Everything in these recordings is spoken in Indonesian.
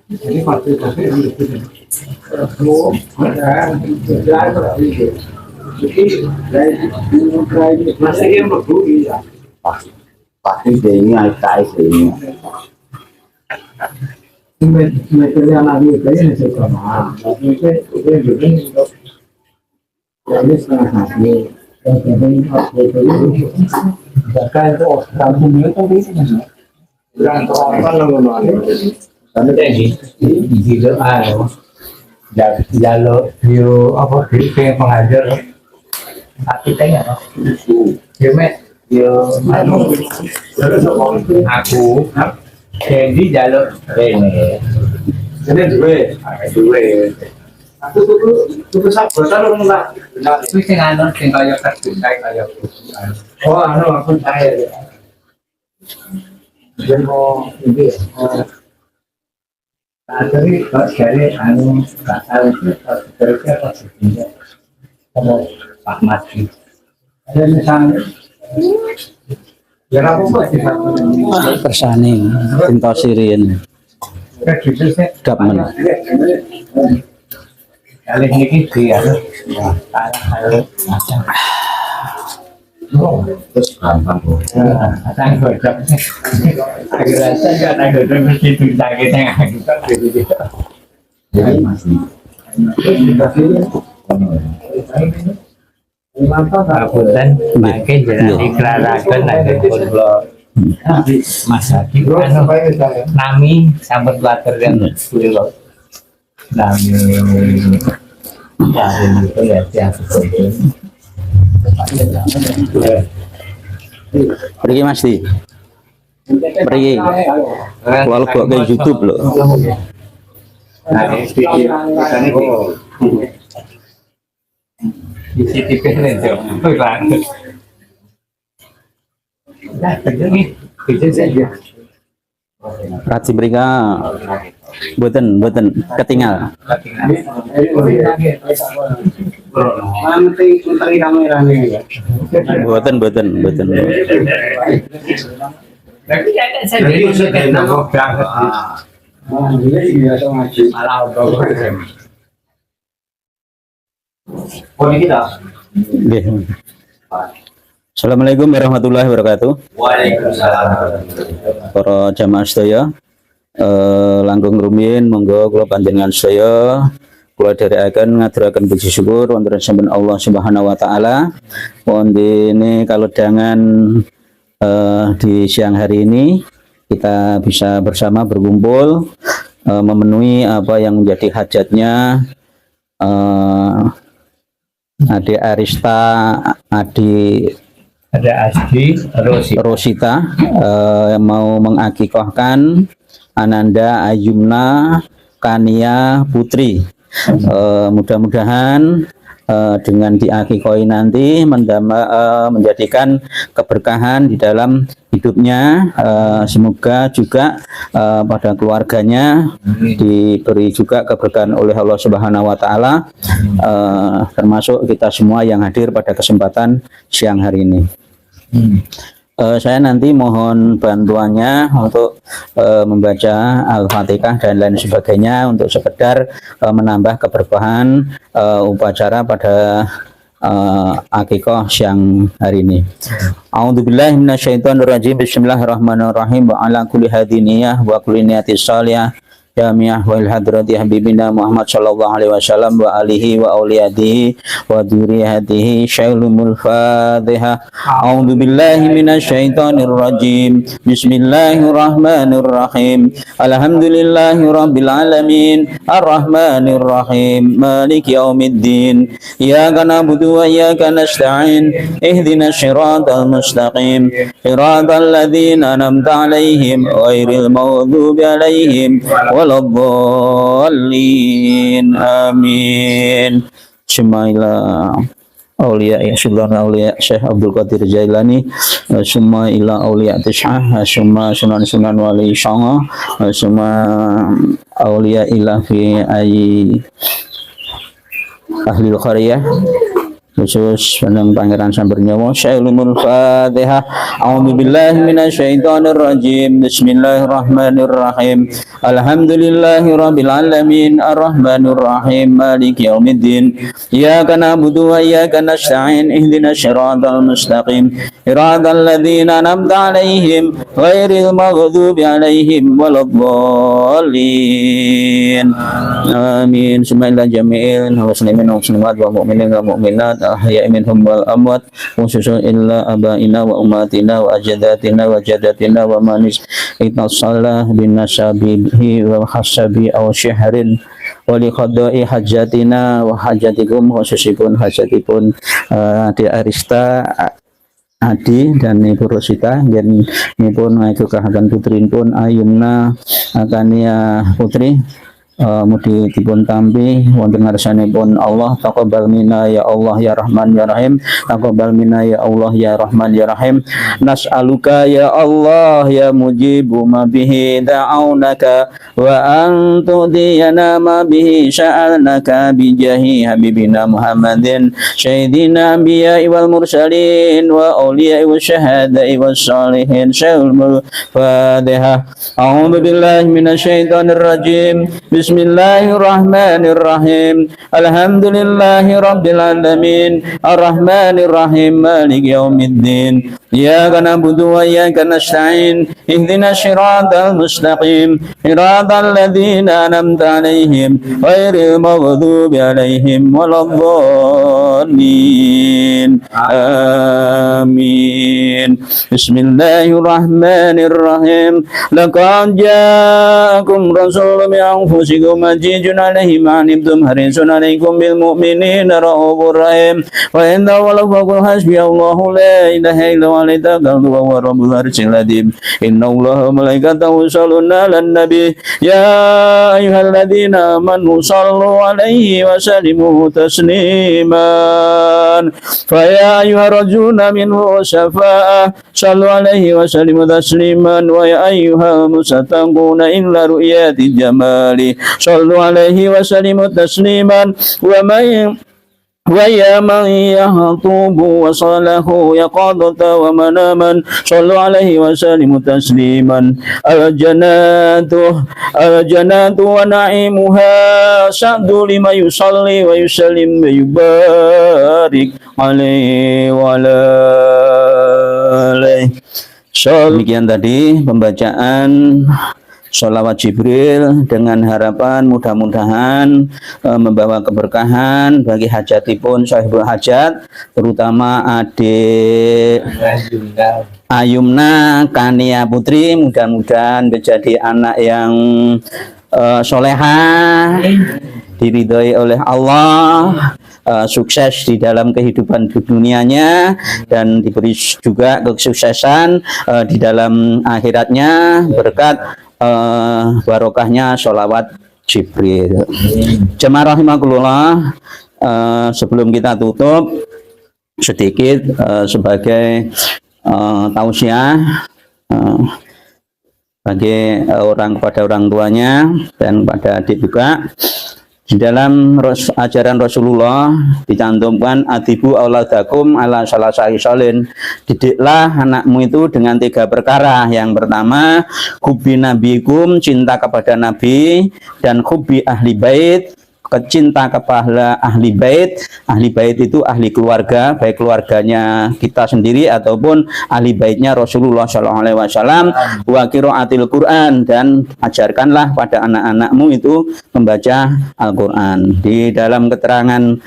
Jadi partisipasi yang lebih semua ada jadi dari masih yang berbudi ya pasti ini ada ini metodenya lagi kayaknya sama itu juga ini setengah hati yang bahkan itu kampung itu bisa dan orang karena di jalur bio apa di pengajar tapi tanya yo aku jadi jalur ini jadi dua itu sabar lah itu sing anu sing kaya kaya oh anu aku saya jadi mau ini tapi dari anu kata itu terusnya positifnya kalau Pak Mati ada misalnya ya aku kok persani cinta sirin gap mana kali ini dia kalau terus gampang asal gojek akhirnya saya nggak ada mesti sakitnya jadi masih Punten makin jadi kelarakan ada pulau masa itu nami sampai belajar yang pulau nami itu ya tiap pergi Mas Di pergi kalau buat ke YouTube loh di CCTV itu kan nah kerja nih kerja saja Raji mereka buatan ketinggal buatan tapi ada saya sudah nambah berangkat malah kita. Assalamualaikum warahmatullahi wabarakatuh. Waalaikumsalam. Para jamaah sedaya, langkung rumiyin monggo kula panjenengan sedaya kula dherekaken ngaturaken puji syukur wonten sampun Allah Subhanahu wa taala. Wondene kaledangan di siang hari ini kita bisa bersama berkumpul memenuhi apa yang menjadi hajatnya Adik Arista, Adik ada Asdi Rosita yang mau mengakikahkan Ananda Ayumna Kania Putri. Mudah-mudahan dengan diakikoi nanti menjadikan keberkahan di dalam hidupnya, semoga juga pada keluarganya diberi juga keberkahan oleh Allah Subhanahu wa taala, termasuk kita semua yang hadir pada kesempatan siang hari ini. Saya nanti mohon bantuannya untuk membaca Al-Fatihah dan lain sebagainya untuk sekedar menambah keberkahan upacara pada akikah siang hari ini. A'udzubillahi minasyaitonirrajim. Bismillahirrahmanirrahim. Wa ala kulli hadiniyah wa kulli niyatis shalihah jamiah wal hadrati habibina Muhammad sallallahu alaihi wasallam wa alihi wa auliyatihi wa dzurriyyatihi syailumul Fatihah. A'udzu billahi minasyaitonir rajim. Bismillahirrahmanirrahim. Alhamdulillahi rabbil alamin arrahmanir rahim maliki yaumiddin. Iyyaka na'budu wa iyyaka nasta'in. Ihdinas siratal mustaqim. Siratal ladzina an'amta 'alaihim ghairil maghdubi 'alaihim waladhdallin. Amin. Semaila aulia ya sultan aulia Syekh Abdul Qadir Jailani, summa ila aulia Tishah, summa sunan wali Songo, summa aulia ila fi ahli qaryah khusus Panjang Pangeran Samber Nyawa Syailumul Fatihah. A'udzubillahi minasyaitonir rajim. Bismillahirrahmanirrahim. Alhamdulillahirabbil alamin arrahmanir rahim maliki yaumiddin. Iyyaka na'budu wa iyyaka nasta'in ihdinas siratal mustaqim. Siratal ladzina an'amta 'alaihim ghairil maghdubi 'alaihim waladdallin. Amin. Summa jami'il muslimin wa muslimat wa mu'minin wa mu'minat ahya'i minhum wal amwat khususan illa abaina wa ummatina wa ajdatina wa jaddatina wa manis ittasallah bin nasabihi wa hasabi aw syahrin wa li qada'i hajatina wa hajatikum khususipun hajatipun Adi Arista Adi dan Ibu Rosita dan pun itu kahagan putrinipun Ayumna Akania Putri mugi dipun tampi wonten ngarsanipun Allah. Taqabbal minna ya Allah ya Rahman ya Rahim. Taqabbal minna ya Allah ya Rahman ya Rahim. Nas'aluka ya Allah ya mujibu ma bihi da'aunaka wa an tudiyana ma bihi sya'alnaka bijahi habibina Muhammadin sayyidina anbiya'i wal mursalin wa awliya'i wa syahada'i wa salihin. Syahul Fatihah. A'udzu billahi minasyaitonir rajim. Bismillahirrahmanirrahim. Alhamdulillahi rabbil alamin arrahmanir rahim maliki yaumiddin. Iyyaka na'budu wa iyyaka nasta'in ihdinas siratal mustaqim siratal ladzina an'amta 'alaihim ghairil maghdubi 'alaihim waladdallin. Amin. Bismillahirrahmanirrahim. Laqad ja'akum rasulun min anfusikum azizun 'alaihi ma 'anittum harisun 'alaikum bil mu'minina raufur rahim. Wa inna wallahu hasbiyallahu la ilaha illa huwa alayhi tawakkaltu wa huwa rabbul arsyil azim. Inna Allaha wa malaikatahu yusholluna 'alan nabi ya ayyuhalladzina amanu shallu 'alaihi wa sallimu tasliman. Fa ya ayyuharrajuluna minhu syafa'ah shallu 'alaihi wa sallimu tasliman. Wa ya ayyuhal musataquna illa ru'yati jamali shallu 'alaihi wa sallimu tasliman. Wa ya man yahtubu wa salahu yaqadata wa manaman sallu alaihi wa sallimu tasliman. Al-jannatu wa na'imuha sa'du lima yusalli wa yusallim wa yubarik alaihi wa alaihi. Demikian tadi pembacaan sholawat Jibril dengan harapan mudah-mudahan membawa keberkahan bagi hajatipun sahibul hajat, terutama adik Ayumna Kania Putri, mudah-mudahan menjadi anak yang solehah, diridhoi oleh Allah, sukses di dalam kehidupan dunianya dan diberi juga kesuksesan di dalam akhiratnya berkat barokahnya sholawat Jibril. Jemaah rahimakumullah, sebelum kita tutup sedikit sebagai tausiah bagi kepada orang tuanya dan pada adik juga. Di dalam ajaran Rasulullah dicantumkan adibu auladakum ala salasai salin. Didiklah anakmu itu dengan 3 perkara. Yang pertama, hubbi nabikum, cinta kepada nabi, dan hubbi ahli bait, kecinta kepada ahli bait. Ahli bait itu ahli keluarga, baik keluarganya kita sendiri ataupun ahli baitnya Rasulullah SAW. Wa qiraatil Quran, dan ajarkanlah pada anak-anakmu itu membaca Al-Quran. Di dalam keterangan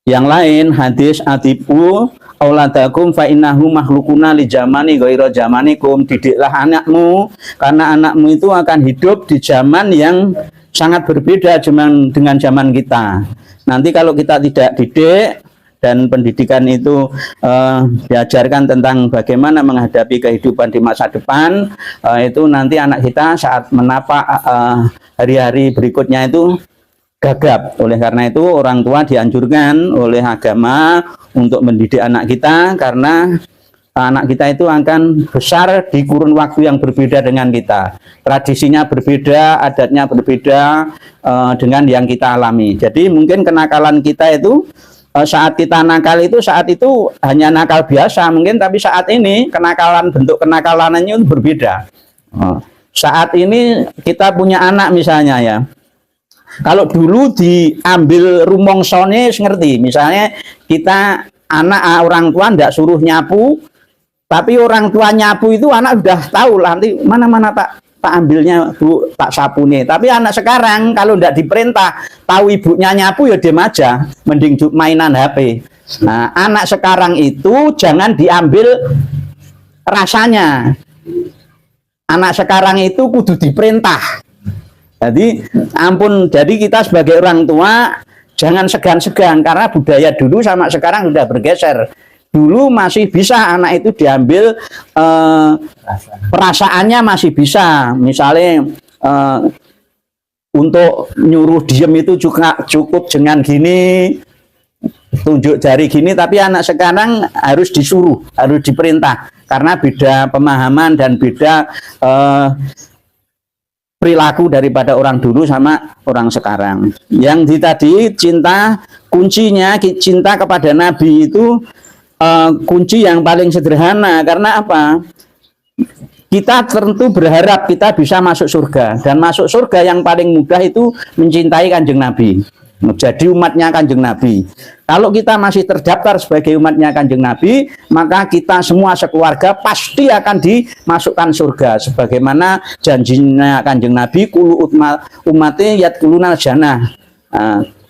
yang lain, hadis atibu auladakum fa innahu makhlukuna li zamani ghaira zamanikum. Didiklah anakmu karena anakmu itu akan hidup di zaman yang sangat berbeda dengan zaman kita. Nanti kalau kita tidak didik dan pendidikan itu diajarkan tentang bagaimana menghadapi kehidupan di masa depan, itu nanti anak kita saat menapak hari-hari berikutnya itu gagap. Oleh karena itu orang tua dianjurkan oleh agama untuk mendidik anak kita, karena anak kita itu akan besar di kurun waktu yang berbeda dengan kita. Tradisinya berbeda, adatnya berbeda dengan yang kita alami. Jadi mungkin kenakalan kita itu saat kita nakal itu saat itu hanya nakal biasa mungkin, tapi saat ini kenakalan, bentuk kenakalannya itu berbeda. Saat ini kita punya anak misalnya ya. Kalau dulu diambil rumongsone ngerti, misalnya kita anak orang tua ndak suruh nyapu, tapi orang tua nyapu itu anak udah tahu lah nanti mana tak ambilnya Bu, tak sapune. Tapi anak sekarang kalau ndak diperintah, tahu ibunya nyapu ya diem aja, mending mainan HP. Nah, anak sekarang itu jangan diambil rasanya. Anak sekarang itu kudu diperintah. Jadi ampun, jadi kita sebagai orang tua jangan segan-segan, karena budaya dulu sama sekarang sudah bergeser. Dulu masih bisa anak itu diambil perasaannya masih bisa. Misalnya untuk nyuruh diem itu juga cukup dengan gini, tunjuk jari gini, tapi anak sekarang harus disuruh, harus diperintah, karena beda pemahaman dan beda perilaku daripada orang dulu sama orang sekarang. Yang tadi cinta, kuncinya cinta kepada Nabi itu kunci yang paling sederhana. Karena apa? Kita tentu berharap kita bisa masuk surga, dan masuk surga yang paling mudah itu mencintai Kanjeng Nabi, menjadi umatnya Kanjeng Nabi. Kalau kita masih terdaftar sebagai umatnya Kanjeng Nabi, maka kita semua sekeluarga pasti akan dimasukkan surga, sebagaimana janjinya Kanjeng Nabi, kulu umati yadkuluna jannah.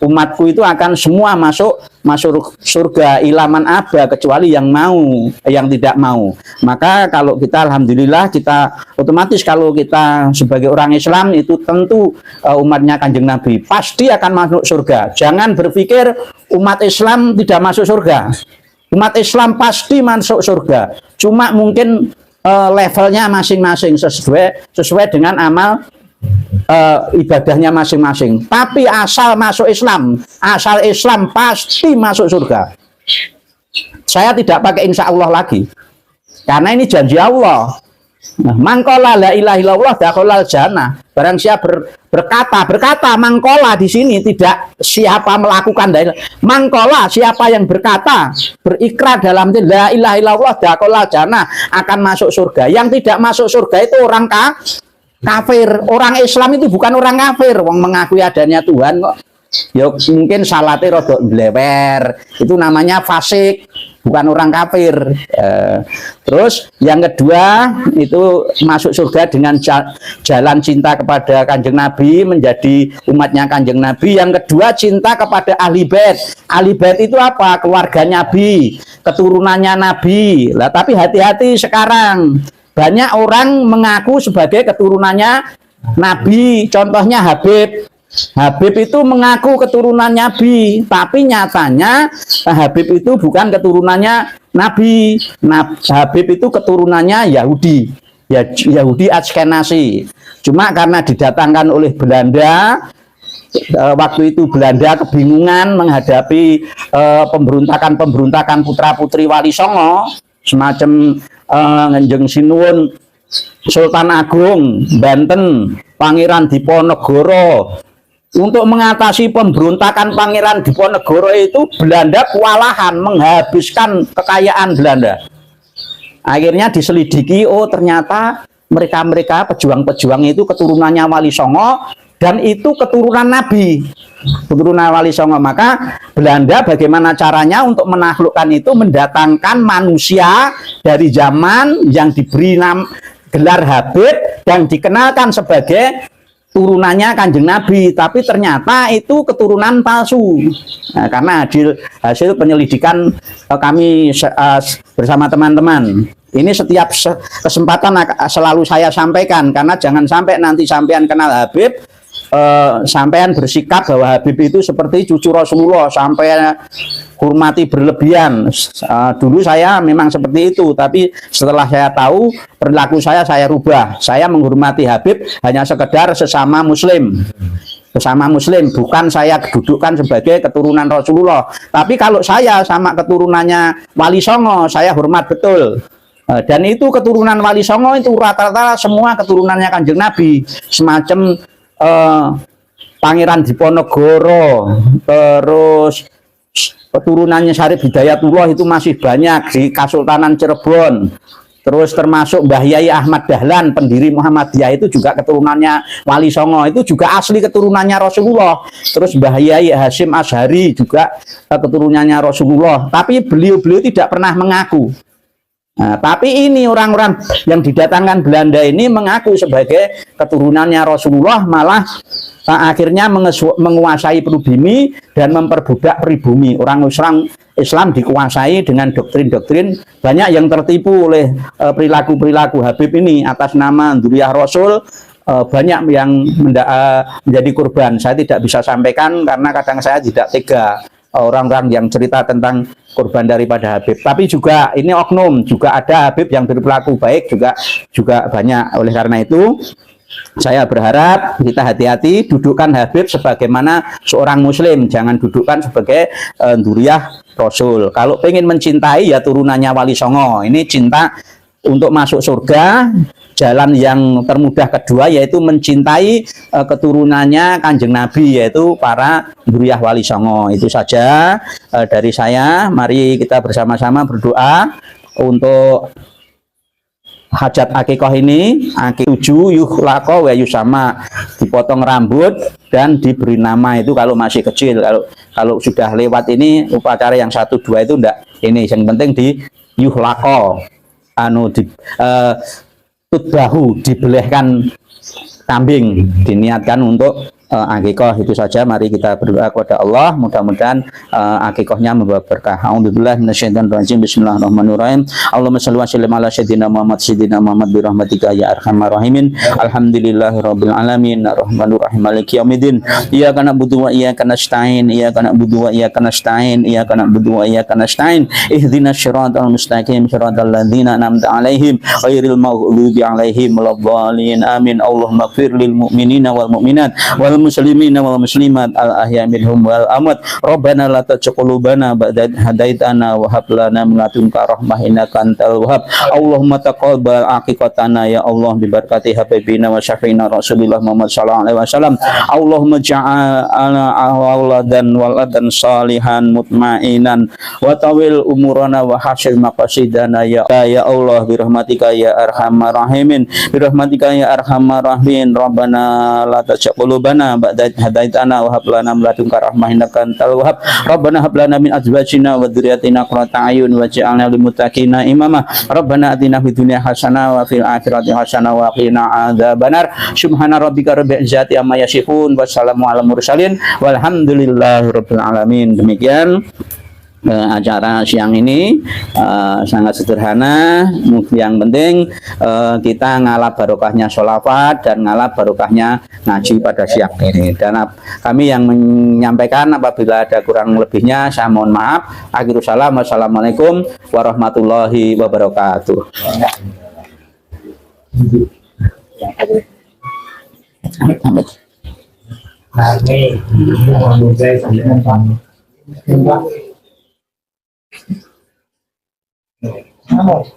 Umatku itu akan semua masuk surga, ilaman aba, kecuali yang mau, yang tidak mau. Maka kalau kita alhamdulillah, kita otomatis kalau kita sebagai orang Islam itu tentu umatnya Kanjeng Nabi pasti akan masuk surga. Jangan berpikir umat Islam tidak masuk surga. Umat Islam pasti masuk surga. Cuma mungkin levelnya masing-masing sesuai dengan amal ibadahnya masing-masing. Tapi asal masuk Islam, asal Islam pasti masuk surga. Saya tidak pakai insya Allah lagi, karena ini janji Allah. Nah, mangkola la ilaha illallah dakhalal jannah. Barang siapa berkata mangkola di sini tidak siapa melakukan mangkola, siapa yang berkata, berikrar dalam la ilaha illallah dakhalal jannah akan masuk surga. Yang tidak masuk surga itu orang kafir. Orang Islam itu bukan orang kafir, wong mengakui adanya Tuhan kok. Ya mungkin salatnya rodok blewer, itu namanya fasik, bukan orang kafir. Terus yang kedua itu masuk surga dengan jalan cinta kepada Kanjeng Nabi, menjadi umatnya Kanjeng Nabi. Yang kedua cinta kepada ahli bait. Ahli bait itu apa? Keluarga Nabi, keturunannya Nabi. Lah tapi hati-hati sekarang, banyak orang mengaku sebagai keturunannya Nabi. Contohnya Habib. Habib itu mengaku keturunan Nabi, tapi nyatanya Habib itu bukan keturunannya Nabi. Habib itu keturunannya Yahudi, Yahudi Ashkenazi. Cuma karena didatangkan oleh Belanda, waktu itu Belanda kebingungan menghadapi pemberontakan putra-putri Wali Songo, semacam Ngenjeng Sinuwun Sultan Agung Banten, Pangeran Diponegoro. Untuk mengatasi pemberontakan Pangeran Diponegoro itu Belanda kewalahan menghabiskan kekayaan Belanda. Akhirnya diselidiki, oh ternyata mereka pejuang-pejuang itu keturunannya Wali Songo, dan itu keturunan Nabi, keturunan Wali Songo. Maka Belanda bagaimana caranya untuk menaklukkan itu? Mendatangkan manusia dari zaman yang diberi gelar Habib dan dikenalkan sebagai turunannya Kanjeng Nabi, tapi ternyata itu keturunan palsu. Nah, karena hasil penyelidikan kami bersama teman-teman, ini setiap kesempatan selalu saya sampaikan, karena jangan sampai nanti sampean kenal Habib, sampean bersikap bahwa Habib itu seperti cucu Rasulullah, sampai hormati berlebihan. Dulu saya memang seperti itu, tapi setelah saya tahu perilaku saya rubah. Saya menghormati Habib hanya sekedar sesama Muslim. sesama muslim, bukan saya dudukkan sebagai keturunan Rasulullah. Tapi kalau saya sama keturunannya Wali Songo, saya hormat betul. Dan itu keturunan Wali Songo itu rata-rata semua keturunannya Kanjeng Nabi, semacam Pangeran Diponegoro, terus keturunannya Syarif Hidayatullah itu masih banyak di Kasultanan Cirebon. Terus termasuk Mbah Yai Ahmad Dahlan, pendiri Muhammadiyah itu juga keturunannya Wali Songo, itu juga asli keturunannya Rasulullah. Terus Mbah Yai Hasyim Asy'ari juga keturunannya Rasulullah. Tapi beliau-beliau tidak pernah mengaku. Nah, tapi ini orang-orang yang didatangkan Belanda ini mengaku sebagai keturunannya Rasulullah, malah akhirnya menguasai pribumi dan memperbudak pribumi. Orang Islam dikuasai dengan doktrin-doktrin, banyak yang tertipu oleh perilaku-perilaku Habib ini atas nama Dzurriyyah Rasul. Banyak yang menjadi korban. Saya tidak bisa sampaikan karena kadang saya tidak tega orang-orang yang cerita tentang korban daripada Habib. Tapi juga ini oknum, juga ada Habib yang berperilaku baik juga banyak. Oleh karena itu saya berharap kita hati-hati, dudukkan Habib sebagaimana seorang muslim, jangan dudukkan sebagai Dzurriyyah Rasul. Kalau pengen mencintai ya turunannya Wali Songo. Ini cinta untuk masuk surga. Jalan yang termudah kedua yaitu mencintai keturunannya Kanjeng Nabi, yaitu para Dzurriyyah Wali Songo. Itu saja dari saya. Mari kita bersama-sama berdoa untuk hajat akikoh ini. Akikoh 7 yukhlaqo wa yusama, dipotong rambut dan diberi nama. Itu kalau masih kecil. Kalau sudah lewat ini upacara yang 1, 2 itu enggak. Ini yang penting di yukhlaqo, tutbahu, dibelehkan kambing, diniatkan untuk akikoh. Itu saja. Mari kita berdoa kepada Allah, mudah-mudahan akikohnya membawa berkah. A'udzubillahi minasyaitonir rajim. Bismillahirrahmanirrahim. Allahumma shalli wa sallim ala sayyidina Muhammad bi rahmatika ya arhamar rahimin. Alhamdulillahirabbil alamin, arrahmanir rahim, maliki yaumiddin. Iyyaka na'budu wa iyyaka nasta'in, iyyaka na'budu wa iyyaka nasta'in, iyyaka na'budu wa iyyaka nasta'in. Ihdinas siratal mustaqim, siratal ladzina an'amta 'alaihim ghairil maghdubi 'alaihim waladdallin. Amin. Allahumma ighfir lil mu'minina wal mu'minat wal muslimina wal muslimat al ahya minhum wal amwat. Rabbana la tuzigh qulubana ba'da idh hadaitana wa hab lana min ladunka rahmah innaka antal wahhab. Allahumma taqabbal aqiqatana ya Allah bi barakati habibina wa syafiina Rasulillah Muhammad sallallahu alaihi wasallam. Allahumma ja'alna awladan waladan salihan mutmainan wa tawil umurana wa hasil maqasidana ya Allah bi rahmatika ya arhamar rahimin, bi rahmatika ya arhamar rahimin. Rabbana la tuzigh qulubana ba'da idh hadaitana wa hab lana min ladunka rahmah innaka antal wahhab. Rabbana hab lana min azwajina wa dzurriyyatina qurrata a'yun waj'alna lil muttaqina imama. Rabbana atina fid dunya hasanah wa fil akhirati hasanah wa qina adzabannar. Subhana rabbika rabbil izzati amma yasifun wa salamun alal mursalin walhamdulillahi rabbil alamin. Demikian acara siang ini sangat sederhana. Yang penting kita ngalap barokahnya sholawat dan ngalap barokahnya ngaji pada siang ini. Dan kami yang menyampaikan, apabila ada kurang lebihnya saya mohon maaf. Akhirus salam, wassalamualaikum warahmatullahi wabarakatuh. Vamos.